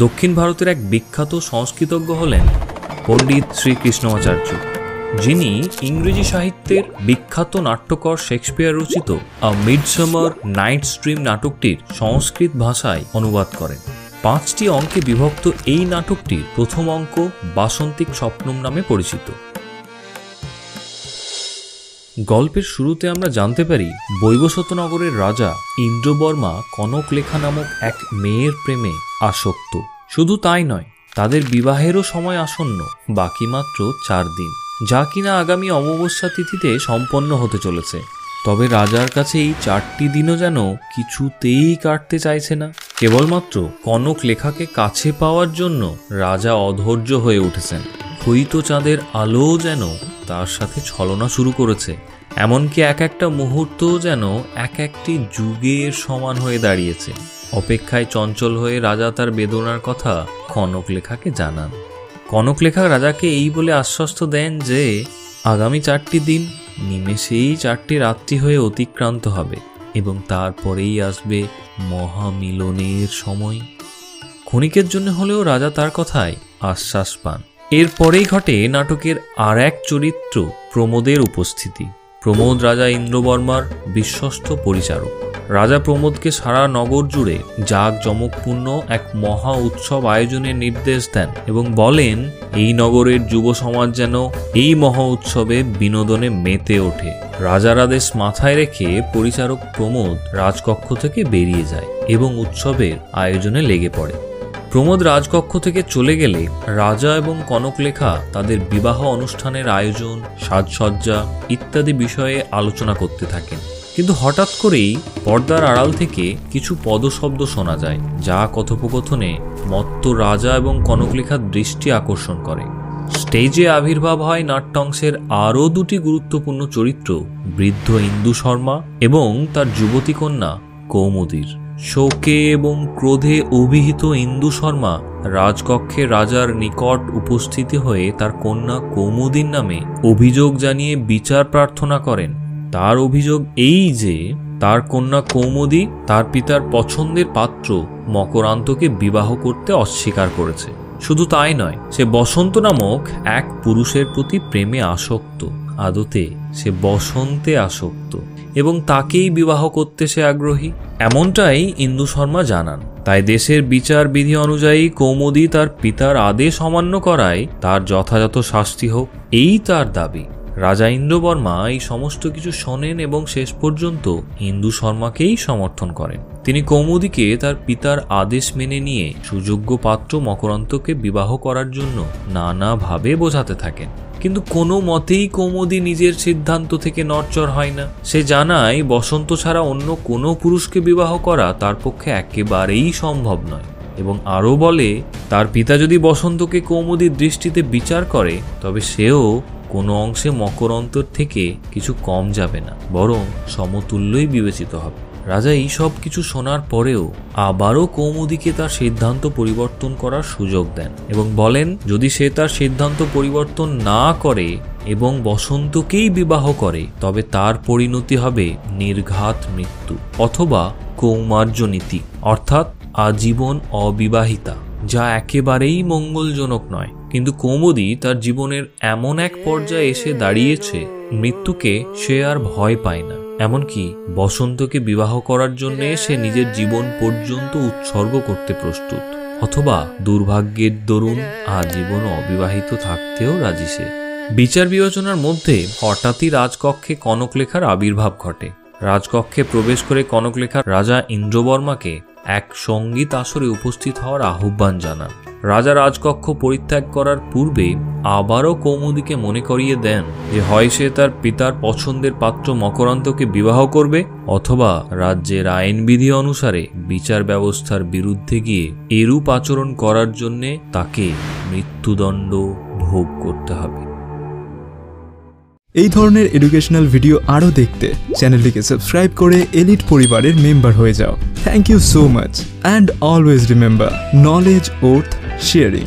দক্ষিণ ভারতের এক বিখ্যাত সংস্কৃতজ্ঞ হলেন পণ্ডিত শ্রীকৃষ্ণাচার্য, যিনি ইংরেজি সাহিত্যের বিখ্যাত নাট্যকার শেক্সপিয়ার রচিত আ মিডসামার নাইটস ড্রিম নাটকটির সংস্কৃত ভাষায় অনুবাদ করেন। 5টি অঙ্কে বিভক্ত এই নাটকটির প্রথম অঙ্ক বাসন্তিক স্বপ্নম নামে পরিচিত। গল্পের শুরুতে আমরা জানতে পারি বৈবস্বতনগরের রাজা ইন্দ্রবর্মা কনকলেখা নামক এক মেয়ের প্রেমে আসক্ত। শুধু তাই নয়, তাদের বিবাহেরও সময় আসন্ন, বাকি মাত্র 4 দিন, যা কিনা আগামী অমাবস্যা তিথিতে সম্পন্ন হতে চলেছে। তবে রাজার কাছে এই 4টি দিনও যেন কিছুতেই কাটতে চাইছে না। কেবলমাত্র কনকলেখাকে কাছে পাওয়ার জন্য রাজা অধৈর্য হয়ে উঠেছেন। ক্ষয়িত চাঁদের আলো যেন তার সাথে ছলনা শুরু করেছে, এমনকি এক একটা মুহূর্তও যেন এক একটি যুগের সমান হয়ে দাঁড়িয়েছে। অপেক্ষায় চঞ্চল হয়ে রাজা তার বেদনার কথা কনকলেখাকে জানান। কনকলেখা রাজাকে এই বলে আশ্বস্ত দেন যে আগামী 4টি দিন নিমেষেই 4টি রাত্রি হয়ে অতিক্রান্ত হবে এবং তারপরেই আসবে মহামিলনের সময়। ক্ষণিকের জন্য হলেও রাজা তার কথায় আশ্বাস পান। এরপরেই ঘটে নাটকের আর এক চরিত্র প্রমোদের উপস্থিতি। প্রমোদ রাজা ইন্দ্রবর্মার বিশ্বস্ত পরিচারক। রাজা প্রমোদকে সারা নগর জুড়ে জাঁকজমকপূর্ণ এক মহা উৎসব আয়োজনের নির্দেশ দেন এবং বলেন এই নগরের যুব সমাজ যেন এই মহা উৎসবে বিনোদনে মেতে ওঠে। রাজার আদেশ মাথায় রেখে পরিচারক প্রমোদ রাজকক্ষ থেকে বেরিয়ে যায় এবং উৎসবের আয়োজনে লেগে পড়ে। প্রমোদ রাজকক্ষ থেকে চলে গেলে রাজা এবং কনকলেখা তাদের বিবাহ অনুষ্ঠানের আয়োজন, সাজসজ্জা ইত্যাদি বিষয়ে আলোচনা করতে থাকেন। কিন্তু হঠাৎ করেই পর্দার আড়াল থেকে কিছু পদশব্দ শোনা যায়, যা কথোপকথনে মত্ত রাজা এবং কনকলেখার দৃষ্টি আকর্ষণ করে। স্টেজে আবির্ভাব হয় নাট্যাংশের আরও 2টি গুরুত্বপূর্ণ চরিত্র, বৃদ্ধ ইন্দু শর্মা এবং তার যুবতী কন্যা কৌমুদীর। শোকে এবং ক্রোধে অভিহিত ইন্দু শর্মা রাজকক্ষে রাজার নিকট উপস্থিতি হয়ে তার কন্যা কৌমুদীর নামে অভিযোগ জানিয়ে বিচার প্রার্থনা করেন। তার অভিযোগ এই যে তার কন্যা কৌমুদী তার পিতার পছন্দের পাত্র মকরান্তকে বিবাহ করতে অস্বীকার করেছে। শুধু তাই নয়, সে বসন্ত নামক এক পুরুষের প্রতি প্রেমে আসক্ত। আদতে সে বসন্তে আসক্ত এবং তাকেই বিবাহ করতে সে আগ্রহী, এমনটাই ইন্দু শর্মা জানান। তাই দেশের বিচার বিধি অনুযায়ী কৌমুদী তার পিতার আদেশ অমান্য করায় তার যথাযথ শাস্তি হোক, এই তার দাবি। রাজা ইন্দ্রবর্মা এই সমস্ত কিছু শোনেন এবং শেষ পর্যন্ত ইন্দু শর্মাকেই সমর্থন করেন। তিনি কৌমুদীকে তার পিতার আদেশ মেনে নিয়ে সুযোগ্য পাত্র মকরান্তকে বিবাহ করার জন্য নানাভাবে বোঝাতে থাকেন। কিন্তু কোনো মতেই কৌমুদী নিজের সিদ্ধান্ত থেকে নড়চড় হয় না। সে জানায় বসন্ত ছাড়া অন্য কোনো পুরুষকে বিবাহ করা তার পক্ষে একেবারেই সম্ভব নয় এবং আরও বলে তার পিতা যদি বসন্তকে কৌমুদীর দৃষ্টিতে বিচার করে তবে সেও কোনো অংশে মকরান্তর থেকে কিছু কম যাবে না, বরং সমতুল্যই বিবেচিত হবে। রাজা এই সব কিছু শোনার পরেও আবারও কৌমুদীকে তার সিদ্ধান্ত পরিবর্তন করার সুযোগ দেন এবং বলেন যদি সে তার সিদ্ধান্ত পরিবর্তন না করে এবং বসন্তকেই বিবাহ করে তবে তার পরিণতি হবে নির্ঘাত মৃত্যু অথবা কৌমার্যনীতি, অর্থাৎ আজীবন অবিবাহিতা, যা একেবারেই মঙ্গলজনক নয়। কিন্তু কৌমুদী তার জীবনের এমন এক পর্যায়ে এসে দাঁড়িয়েছে, মৃত্যুকে সে আর ভয় পায় না। এমনকি বসন্তকে বিবাহ করার জন্য সে নিজের জীবন পর্যন্ত উৎসর্গ করতে প্রস্তুত, অথবা দুর্ভাগ্যের দরুন আজীবন অবিবাহিত থাকতেও রাজি সে। বিচার বিবেচনার মধ্যে হঠাৎই রাজকক্ষে কনকলেখার আবির্ভাব ঘটে। রাজকক্ষে প্রবেশ করে কনকলেখা রাজা ইন্দ্রবর্মাকে এক সঙ্গীত আসরে উপস্থিত হওয়ার আহ্বান জানান। রাজা রাজকক্ষ পরিত্যাগ করার পূর্বে আবারও কৌমুদীকে মনে করিয়ে দেন যে হয় সে তার পিতার পছন্দের পাত্র মকরান্তকে বিবাহ করবে অথবা রাজ্যের আইনবিধি অনুসারে বিচার ব্যবস্থার বিরুদ্ধে গিয়ে এরূপ আচরণ করার জন্যে তাকে মৃত্যুদণ্ড ভোগ করতে হবে। এই ধরনের এডুকেশনাল ভিডিও আরও দেখতে চ্যানেলটিকে সাবস্ক্রাইব করে এলিট পরিবারের মেম্বার হয়ে যাও। Thank you so much and always remember knowledge worth sharing.